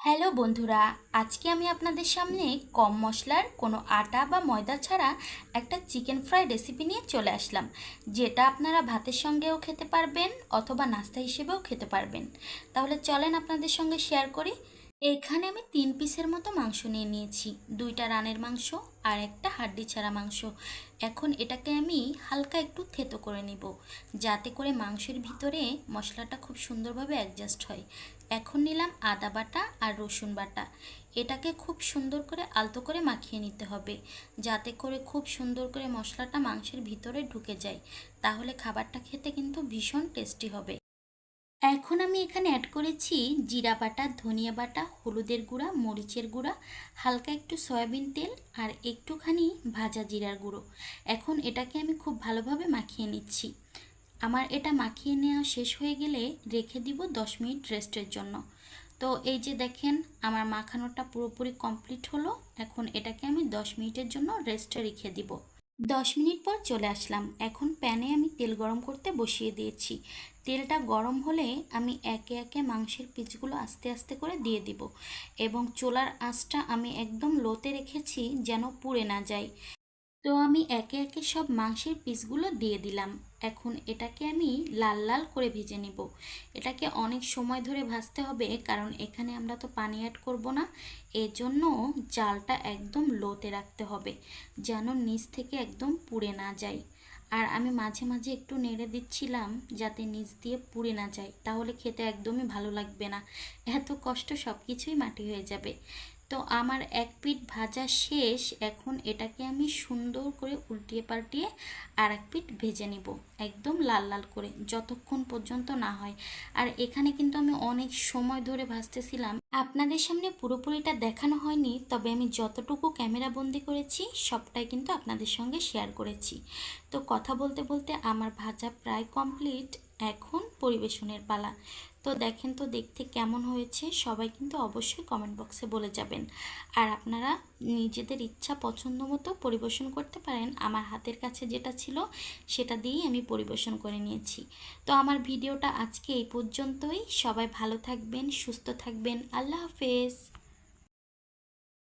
Hello বন্ধুরা, আজকে আমি আপনাদের সামনে কম মশলার কোনো আটা বা ময়দা ছাড়া একটা চিকেন ফ্রাই রেসিপি নিয়ে চলে আসলাম, যেটা আপনারা ভাতের সঙ্গেও খেতে পারবেন অথবা নাস্তা হিসেবেও খেতে পারবেন। তাহলে চলেন আপনাদের সঙ্গে শেয়ার করি। এখানে আমি 3 পিসের মতো মাংস নিয়ে নিয়েছি, 2টা রানের মাংস আর একটা হাড্ডি ছাড়া মাংস। এখন এটাকে আমি হালকা একটু থেতো করে নিব, যাতে করে মাংসের ভিতরে মশলাটা খুব সুন্দরভাবে অ্যাডজাস্ট হয়। এখন নিলাম আদা বাটা আর রসুন বাটা। এটাকে খুব সুন্দর করে আলতো করে মাখিয়ে নিতে হবে, যাতে করে খুব সুন্দর করে মশলাটা মাংসের ভিতরে ঢুকে যায়। তাহলে খাবারটা খেতে কিন্তু ভীষণ টেস্টি হবে। এখন আমি এখানে অ্যাড করেছি জিরা বাটা, ধনিয়া বাটা, হলুদের গুঁড়া, মরিচের গুঁড়া, হালকা একটু সয়াবিন তেল আর একটুখানি ভাজা জিরার গুঁড়ো। এখন এটাকে আমি খুব ভালোভাবে মাখিয়ে নিচ্ছি। আমার এটা মাখিয়ে নেওয়া শেষ হয়ে গেলে রেখে দিব 10 মিনিট রেস্টের জন্য। তো এই যে দেখেন, আমার মাখানোটা পুরোপুরি কমপ্লিট হলো। এখন এটাকে আমি 10 মিনিটের জন্য রেস্টে রেখে দিব। 10 মিনিট পর চলে আসলাম। এখন প্যানে আমি তেল গরম করতে বসিয়ে দিয়েছি। তেলটা গরম হলে আমি একে একে মাংসের পিসগুলো আস্তে আস্তে করে দিয়ে দিব, এবং চুলার আঁচটা আমি একদম লোতে রেখেছি যেন পুড়ে না যায়। তো আমি একে একে সব মাংসের পিসগুলো দিয়ে দিলাম। এখন এটাকে আমি লাল লাল করে ভেজে নিব। এটাকে অনেক সময় ধরে ভাজতে হবে, কারণ এখানে আমরা তো পানি অ্যাড করব না। এজন্য জালটা একদম লোতে রাখতে হবে, যেন নিচ থেকে একদম পুড়ে না যায়। আর আমি মাঝে মাঝে একটু নেড়ে দিচ্ছিলাম, যাতে নিচ দিয়ে পুড়ে না যায়, তাহলে খেতে একদমই ভালো লাগবে না। এত কষ্ট সব কিছুই মাটি হয়ে যাবে। তো আমার এক পিঠ ভাজা শেষ। এখন এটাকে আমি সুন্দর করে উল্টিয়ে পাল্টিয়ে আর এক পিঠ ভেজে নিব, একদম লাল লাল করে, যতক্ষণ পর্যন্ত না হয়। আর এখানে কিন্তু আমি অনেক সময় ধরে ভাজতেছিলাম। আপনাদের সামনে পুরোপুরিটা দেখানো হয়নি, তবে আমি যতটুকু ক্যামেরা বন্দি করেছি সবটাই কিন্তু আপনাদের সঙ্গে শেয়ার করেছি। তো কথা বলতে বলতে আমার ভাজা প্রায় কমপ্লিট। এখন পরিবেশনের পালা। তো দেখেন তো দেখতে কেমন হয়েছে, সবাই কিন্তু অবশ্যই কমেন্ট বক্সে বলে যাবেন। আর আপনারা নিজেদের ইচ্ছা পছন্দ মতো পরিবেশন করতে পারেন। আমার হাতের কাছে যেটা ছিল সেটা দিয়েই আমি পরিবেশন করে নিয়েছি। তো আমার ভিডিওটা আজকে এই পর্যন্তই। সবাই ভালো থাকবেন, সুস্থ থাকবেন। আল্লাহ হাফেজ।